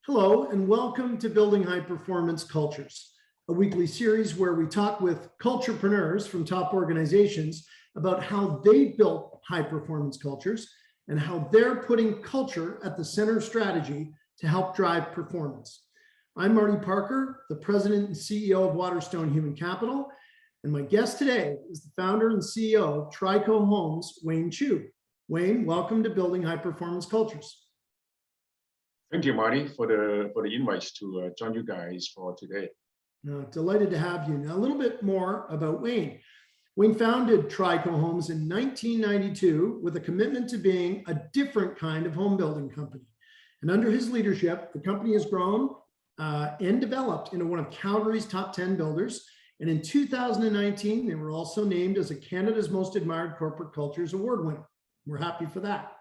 Hello, and welcome to Building High Performance Cultures, a weekly series where we talk with culturepreneurs from top organizations about how they built high performance cultures and how they're putting culture at the center of strategy to help drive performance. I'm Marty Parker, the president and CEO of Waterstone Human Capital, and my guest today is the founder and CEO of Trico Homes, Wayne Chiu. Wayne, welcome to Building High Performance Cultures. Thank you, Marty, for the invite to join you guys for today. Delighted to have you. Now, a little bit more about Wayne. Wayne founded Trico Homes in 1992 with a commitment to being a different kind of home building company. And under his leadership, the company has grown and developed into one of Calgary's top 10 builders. And in 2019, they were also named as a Canada's Most Admired Corporate Cultures Award winner. We're happy for that.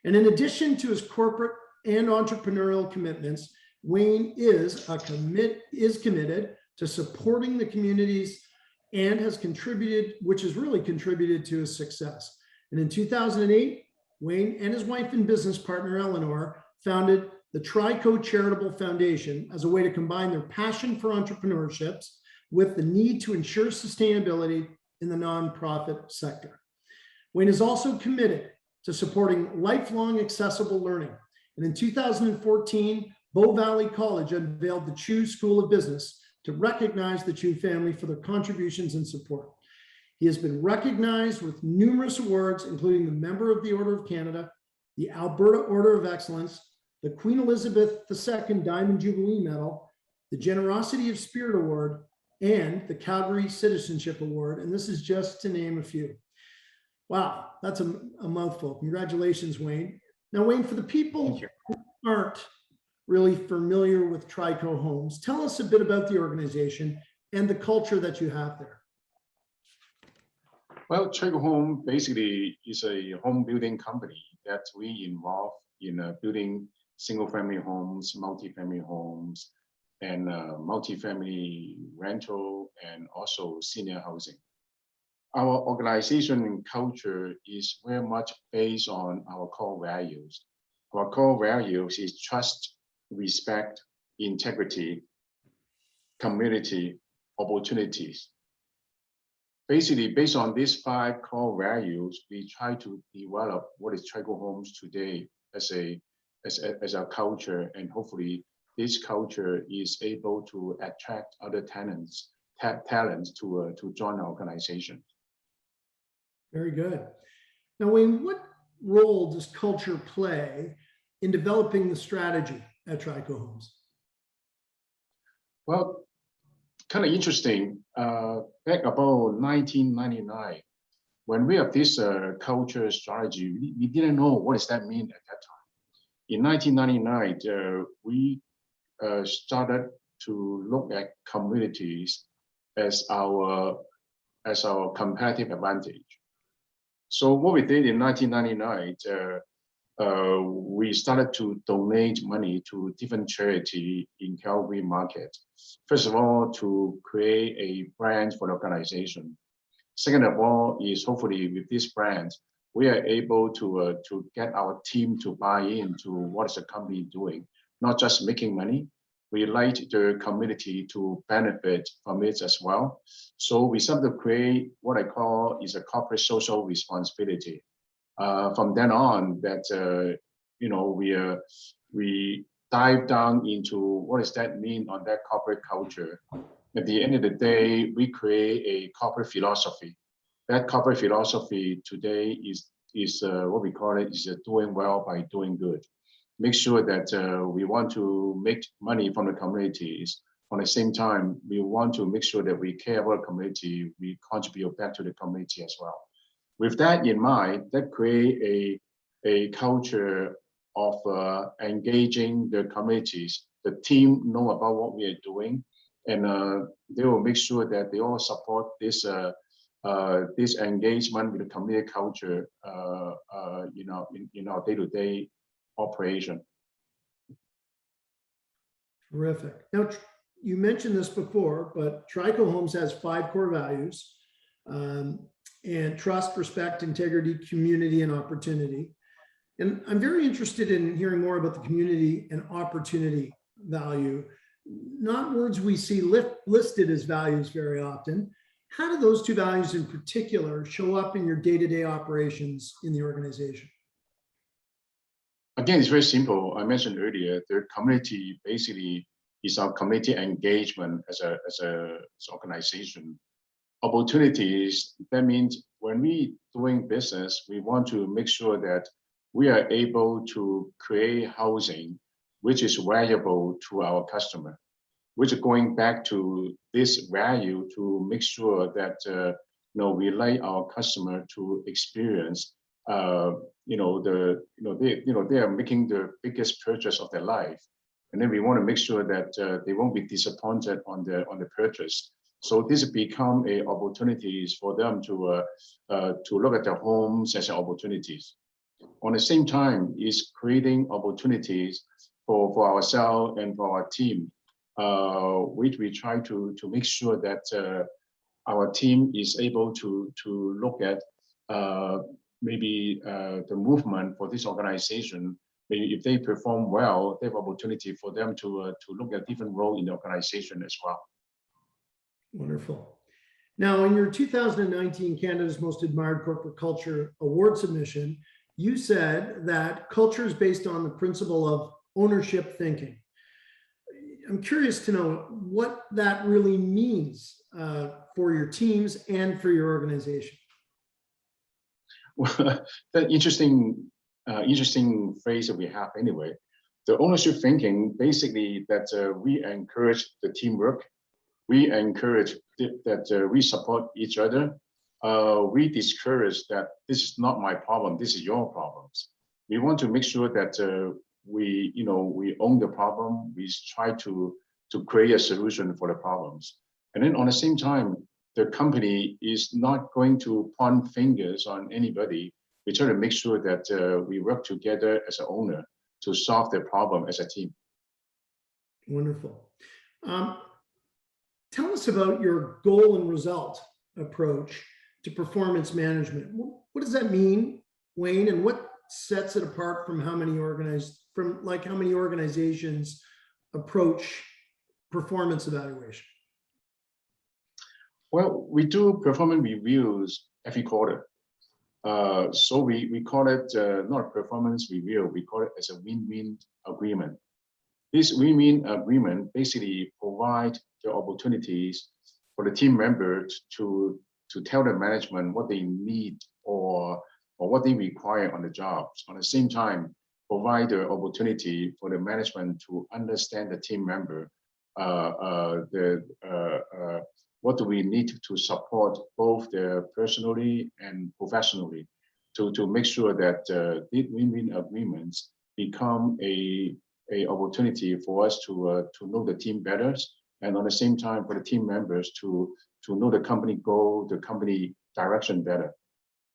And in addition to his corporate and entrepreneurial commitments, Wayne is committed to supporting the communities and has contributed, which has really contributed to his success. And in 2008, Wayne and his wife and business partner, Eleanor, founded the Trico Charitable Foundation as a way to combine their passion for entrepreneurship with the need to ensure sustainability in the nonprofit sector. Wayne is also committed to supporting lifelong accessible learning. And in 2014, Bow Valley College unveiled the Chiu School of Business to recognize the Chiu family for their contributions and support. He has been recognized with numerous awards, including the Member of the Order of Canada, the Alberta Order of Excellence, the Queen Elizabeth II Diamond Jubilee Medal, the Generosity of Spirit Award, and the Calgary Citizenship Award. And this is just to name a few. Wow, that's a mouthful. Congratulations, Wayne. Now, Wayne, for the people who aren't really familiar with Trico Homes, tell us a bit about the organization and the culture that you have there. Well, Trico Home basically is a home building company that we involve in building single-family homes, multi-family homes, and multi-family rental, and also senior housing. Our organization and culture is very much based on our core values. Our core values is trust, respect, integrity, community, opportunities. Basically, based on these 5 core values, we try to develop what is Trico Homes today as a culture, and hopefully this culture is able to attract other talents to join our organization. Very good. Now, Wayne, what role does culture play in developing the strategy at Trico Homes? Well, kind of interesting. Back about 1999, when we have this culture strategy, we didn't know what does that mean at that time. In 1999, we started to look at communities as our competitive advantage. So what we did in 1999, we started to donate money to different charities in Calgary market. First of all, to create a brand for the organization. Second of all, is hopefully with this brand, we are able to get our team to buy into what is the company doing, not just making money. We like the community to benefit from it as well. So we started to create what I call is a corporate social responsibility. From then on, that we dive down into what does that mean on that corporate culture. At the end of the day, we create a corporate philosophy. That corporate philosophy today is what we call it is doing well by doing good. Make sure that we want to make money from the communities. At the same time, we want to make sure that we care about the community, we contribute back to the community as well. With that in mind, that create a culture of engaging the communities. The team know about what we are doing, and they will make sure that they all support this engagement with the community culture, in our day-to-day operation. Terrific. Now, you mentioned this before, but Trico Homes has 5 core values, and trust, respect, integrity, community, and opportunity. And I'm very interested in hearing more about the community and opportunity value, not words we see listed as values very often. How do those two values in particular show up in your day-to-day operations in the organization? Again, it's very simple. I mentioned earlier, the community basically is our community engagement as an organization. Opportunities, that means when we doing business, we want to make sure that we are able to create housing which is valuable to our customer, which is going back to this value to make sure that we like our customer to experience they are making the biggest purchase of their life, and then we want to make sure that they won't be disappointed on the purchase. So this become a opportunities for them to look at their homes as opportunities. On the same time, is creating opportunities for ourselves and for our team, which we try to make sure that our team is able to look at maybe the movement for this organization. Maybe if they perform well, they have opportunity for them to look at different role in the organization as well. Wonderful. Now, in your 2019 Canada's Most Admired Corporate Culture Award submission, you said that culture is based on the principle of ownership thinking. I'm curious to know what that really means for your teams and for your organization. Well, that interesting phrase that we have anyway. The ownership thinking, basically that we encourage the teamwork, we encourage that we support each other. We discourage that this is not my problem, this is your problems. We want to make sure that we own the problem. We try to create a solution for the problems. And then on the same time, the company is not going to point fingers on anybody. We try to make sure that we work together as an owner to solve the problem as a team. Wonderful. Tell us about your goal and result approach to performance management. What does that mean, Wayne, and what sets it apart from how many organizations approach performance evaluation? Well, we do performance reviews every quarter. So we call it not a performance review, we call it as a win-win agreement. This win-win agreement basically provides the opportunities for the team members to tell the management what they need or what they require on the jobs. On the same time, provide the opportunity for the management to understand the team member, what do we need to support both personally and professionally to make sure that these win-win agreements become a opportunity for us to know the team better, and on the same time for the team members to know the company goal, the company direction better.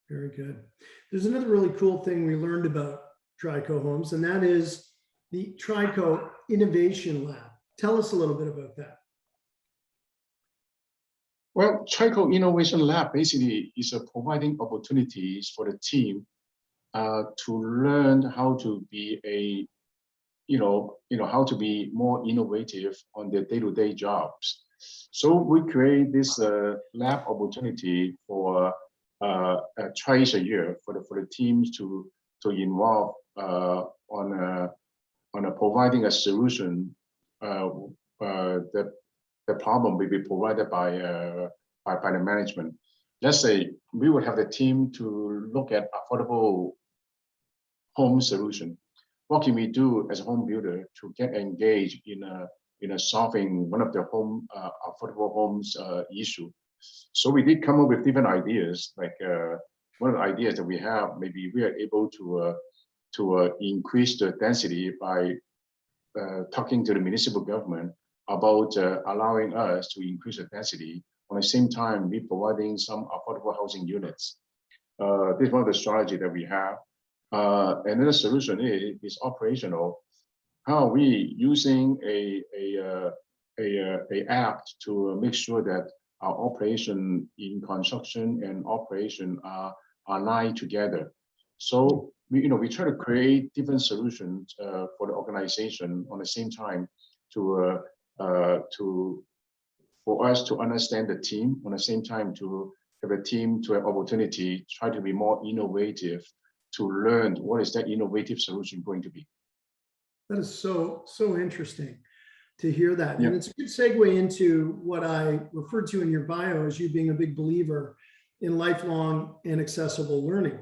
Very good. There's another really cool thing we learned about Trico Homes, and that is the Trico Innovation Lab. Tell us a little bit about that. Well, Trico Innovation Lab basically is providing opportunities for the team to learn how to be how to be more innovative on their day-to-day jobs. So we create this lab opportunity for twice a year for the teams to involve on providing a solution. The problem will be provided by the management. Let's say we would have the team to look at affordable home solution. What can we do as a home builder to get engaged in solving one of the affordable homes issue? So we did come up with different ideas. Like one of the ideas that we have, maybe we are able to increase the density by talking to the municipal government about allowing us to increase the density. On the same time, we providing some affordable housing units. This is one of the strategy that we have. Another solution is operational. How are we using a app to make sure that our operation in construction and operation are aligned together? So we try to create different solutions for the organization. On the same time, for us to understand the team, on the same time to have a team to have opportunity, try to be more innovative, to learn what is that innovative solution going to be. That is so interesting to hear that. Yeah. And it's a good segue into what I referred to in your bio as you being a big believer in lifelong and accessible learning.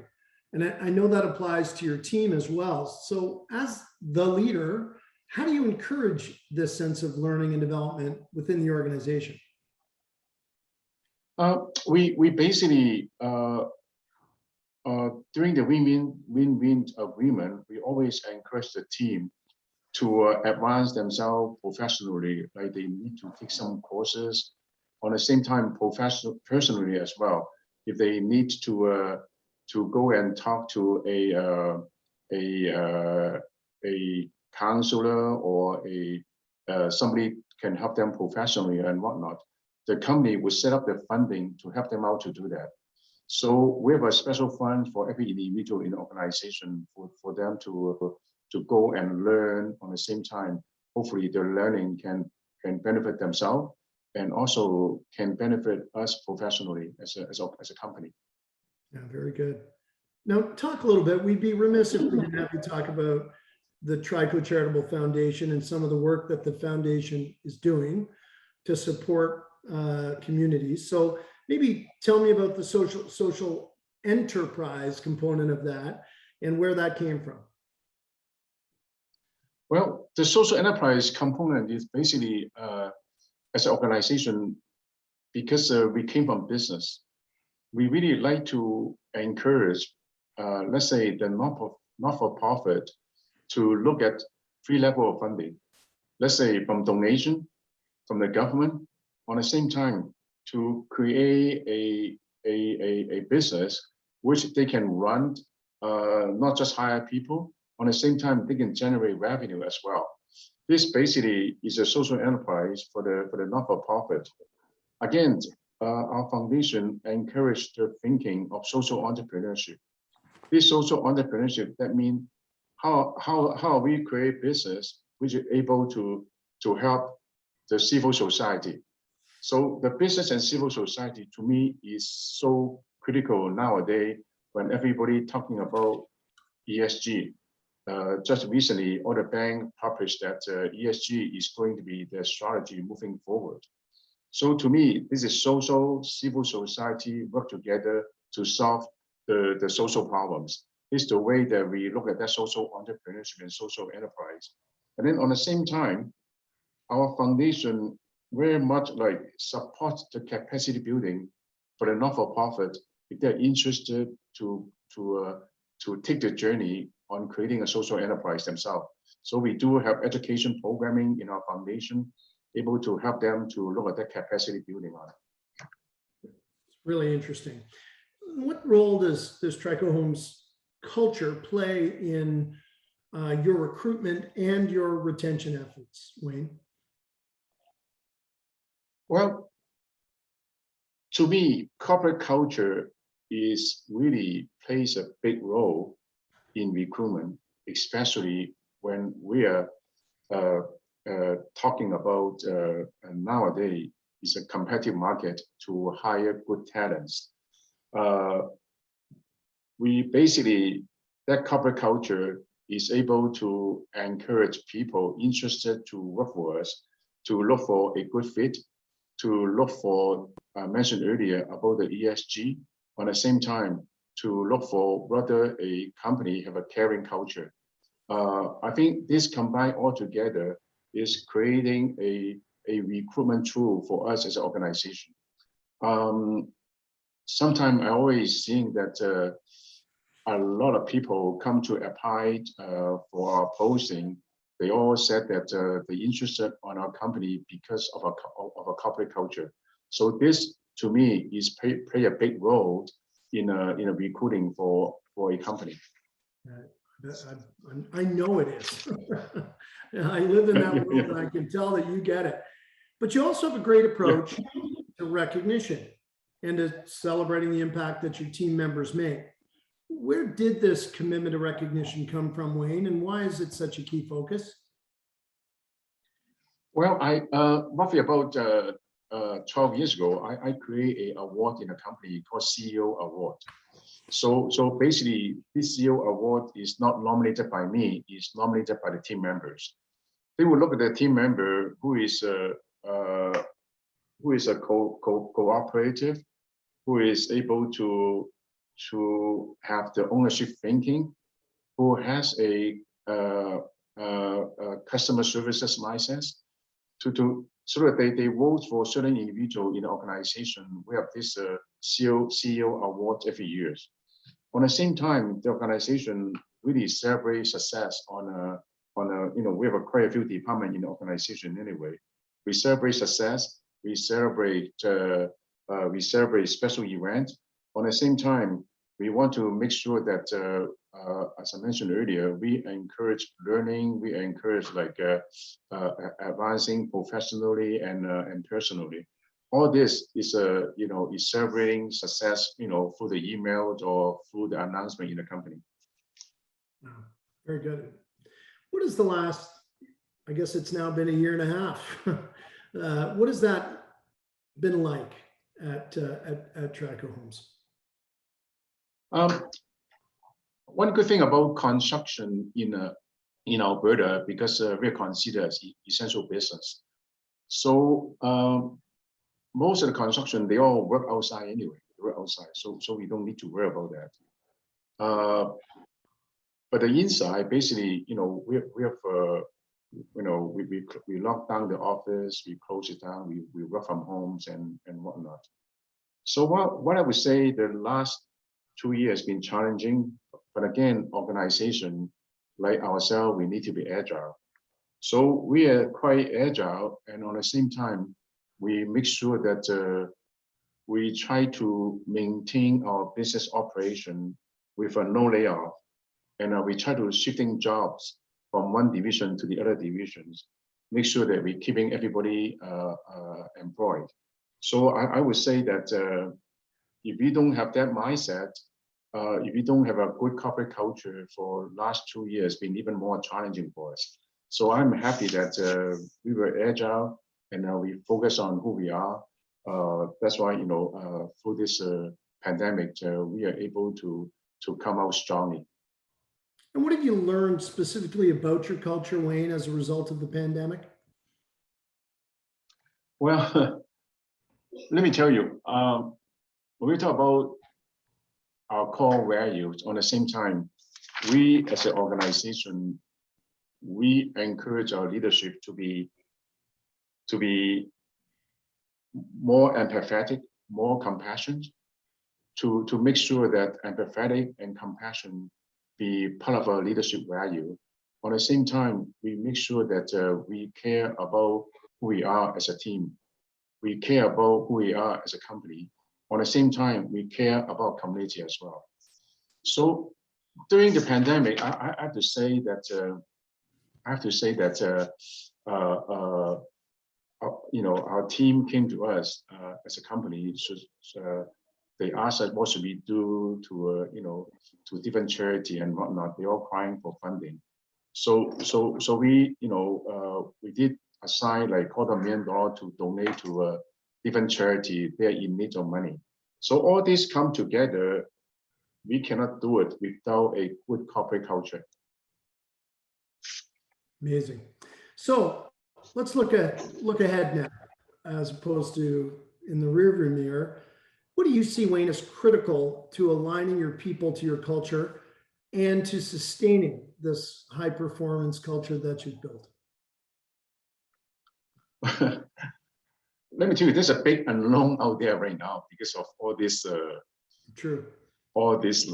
And I know that applies to your team as well. So as the leader, how do you encourage this sense of learning and development within the organization? We basically, during the win-win agreement, we always encourage the team to advance themselves professionally, like they need to take some courses. On the same time, personally as well, if they need to go and talk to a counselor or somebody can help them professionally and whatnot, the company will set up the funding to help them out to do that. So we have a special fund for every individual in the organization for them to go and learn. On the same time, hopefully their learning can benefit themselves and also can benefit us professionally as a company. Yeah, very good. Now talk a little bit. We'd be remiss if we didn't have you talk about the Trico Charitable Foundation and some of the work that the foundation is doing to support communities. So maybe tell me about the social enterprise component of that and where that came from. Well, the social enterprise component is basically as an organization, because we came from business, we really like to encourage, let's say, the not-for-profit to look at 3 levels of funding. Let's say from donation, from the government, on the same time to create a business which they can run, not just hire people. On the same time, they can generate revenue as well. This basically is a social enterprise for the not-for-profit. Again, our foundation encouraged the thinking of social entrepreneurship. This social entrepreneurship, that means how we create business which is able to help the civil society. So the business and civil society to me is so critical nowadays when everybody talking about ESG. Just recently, all the banks published that ESG is going to be the strategy moving forward. So to me, this is social, civil society work together to solve the social problems. It's the way that we look at that social entrepreneurship and social enterprise. And then on the same time, our foundation very much like support the capacity building for the not-for-profit if they're interested to take the journey on creating a social enterprise themselves. So we do have education programming in our foundation, able to help them to look at that capacity building on it. It's really interesting. What role does Trico Homes culture play in your recruitment and your retention efforts, Wayne? Well, to me, corporate culture is really plays a big role in recruitment, especially when we are talking about nowadays is a competitive market to hire good talents. We basically, that corporate culture is able to encourage people interested to work for us, to look for a good fit, to look for, I mentioned earlier about the ESG, on the same time, to look for whether a company have a caring culture. I think this combined all together is creating a recruitment tool for us as an organization. Sometimes I always think that a lot of people come to apply for our posting. They all said that they're interested on our company because of a corporate culture. So this, to me, is play a big role in a recruiting for a company. I know it is. I live in that world and I can tell that you get it. But you also have a great approach to recognition and to celebrating the impact that your team members make. Where did this commitment to recognition come from, Wayne, and why is it such a key focus? Well, I roughly about 12 years ago, I created an award in a company called CEO Award. So basically, this CEO award is not nominated by me; it's nominated by the team members. They will look at the team member who is a cooperative, who is able to have the ownership thinking, who has a customer services license, so that they vote for certain individual in the organization. We have this CEO award every year. On the same time, the organization really celebrates success on a we have quite a few departments in the organization anyway. We celebrate success. We celebrate special events. On the same time, we want to make sure that, as I mentioned earlier, we encourage learning. We encourage advancing professionally and personally. All this is is celebrating success through the emails or through the announcement in the company. Wow, very good. What is the last? I guess it's now been a year and a half. What has that been like at Trico Homes? One good thing about construction in Alberta, because we're considered as essential business. So most of the construction, they all work outside anyway. They work outside, so we don't need to worry about that. But the inside, basically, we have we lock down the office, we close it down, we work from homes and whatnot. So what I would say, the last 2 years been challenging, but again, organization like ourselves, we need to be agile. So we are quite agile, and on the same time, we make sure that we try to maintain our business operation with a no layoff, and we try to shifting jobs from one division to the other divisions, make sure that we're keeping everybody employed. So I would say that if we don't have that mindset, if we don't have a good corporate culture for last 2 years, been even more challenging for us. So I'm happy that we were agile and we focus on who we are. That's why through this pandemic, we are able to come out strongly. And what have you learned specifically about your culture, Wayne, as a result of the pandemic? Well, let me tell you, when we talk about our core values, on the same time, we as an organization, we encourage our leadership to be more empathetic, more compassionate, to make sure that empathetic and compassion be part of our leadership value. On the same time, we make sure that we care about who we are as a team. We care about who we are as a company. On the same time, we care about community as well. So during the pandemic, I have to say that our team came to us as a company. So they asked us what should we do to different charity and whatnot. They're all crying for funding. So we we did assign like $250,000 to donate to a different charity. They're in need of money. So all this come together. We cannot do it without a good corporate culture. Amazing. So let's look ahead now, as opposed to in the rearview mirror. What do you see, Wayne, as critical to aligning your people to your culture and to sustaining this high performance culture that you've built? Let me tell you, there's a big unknown out there right now because of all this. True. All this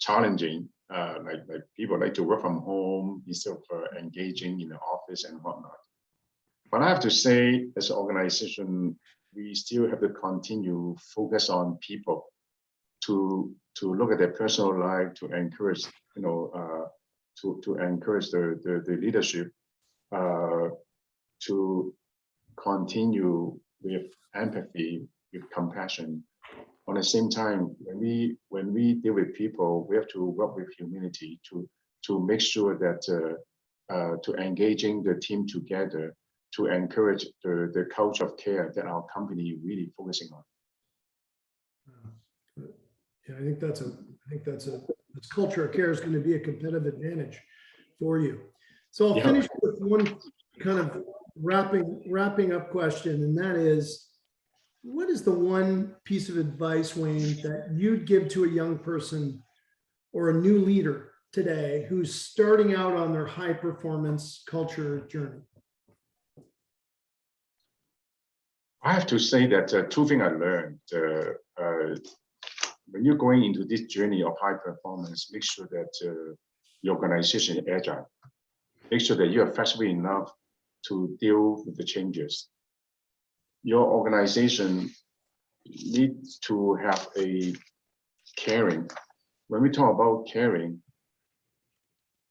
challenging, like people like to work from home instead of engaging in the office and whatnot. But I have to say, as an organization, we still have to continue focus on people, to look at their personal life, to encourage, to encourage the leadership, to continue with empathy, with compassion. On the same time, when we deal with people, we have to work with humility to make sure that to engaging the team together, to encourage the culture of care that our company really focusing on. Yeah, I think that's this culture of care is going to be a competitive advantage for you. So I'll finish with one kind of wrapping up question, and that is, what is the one piece of advice, Wayne, that you'd give to a young person or a new leader today who's starting out on their high performance culture journey? I have to say that two things I learned. When you're going into this journey of high performance, make sure that your organization is agile. Make sure that you are flexible enough to deal with the changes. Your organization needs to have a caring. When we talk about caring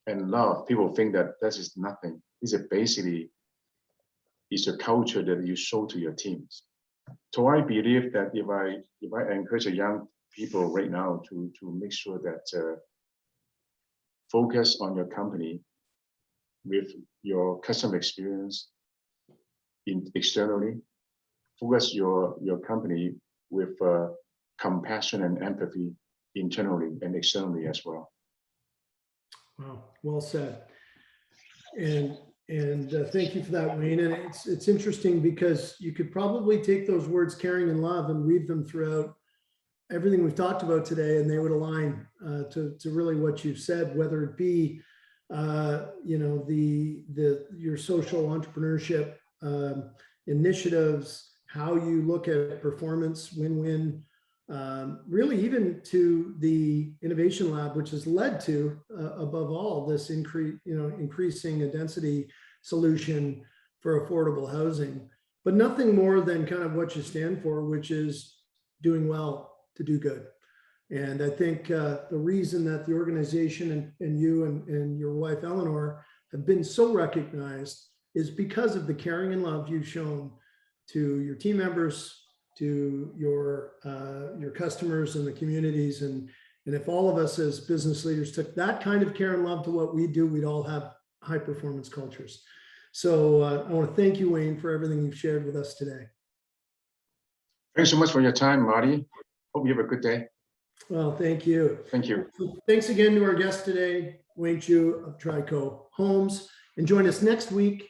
and love, people think that this is nothing. It's basically a culture that you show to your teams. So I believe that if I encourage a young people right now to make sure that focus on your company with your customer experience externally, focus your company with compassion and empathy internally and externally as well. Wow, well said. And thank you for that, Wayne. And it's interesting because you could probably take those words caring and love and weave them throughout everything we've talked about today, and they would align to really what you've said, whether it be your social entrepreneurship initiatives, how you look at performance, win-win, really even to the Innovation Lab, which has led to, above all, this increasing a density solution for affordable housing, but nothing more than kind of what you stand for, which is doing well to do good. And I think the reason that the organization and you and your wife, Eleanor, have been so recognized is because of the caring and love you've shown to your team members, to your customers and the communities. And if all of us as business leaders took that kind of care and love to what we do, we'd all have high performance cultures. So I want to thank you, Wayne, for everything you've shared with us today. Thanks so much for your time, Marty. Hope you have a good day. Well, thank you. Thank you. Thanks again to our guest today, Wayne Chiu of Trico Homes. And join us next week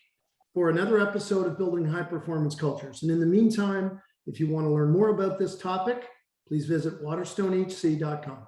for another episode of Building High Performance Cultures. And in the meantime, if you want to learn more about this topic, please visit waterstonehc.com.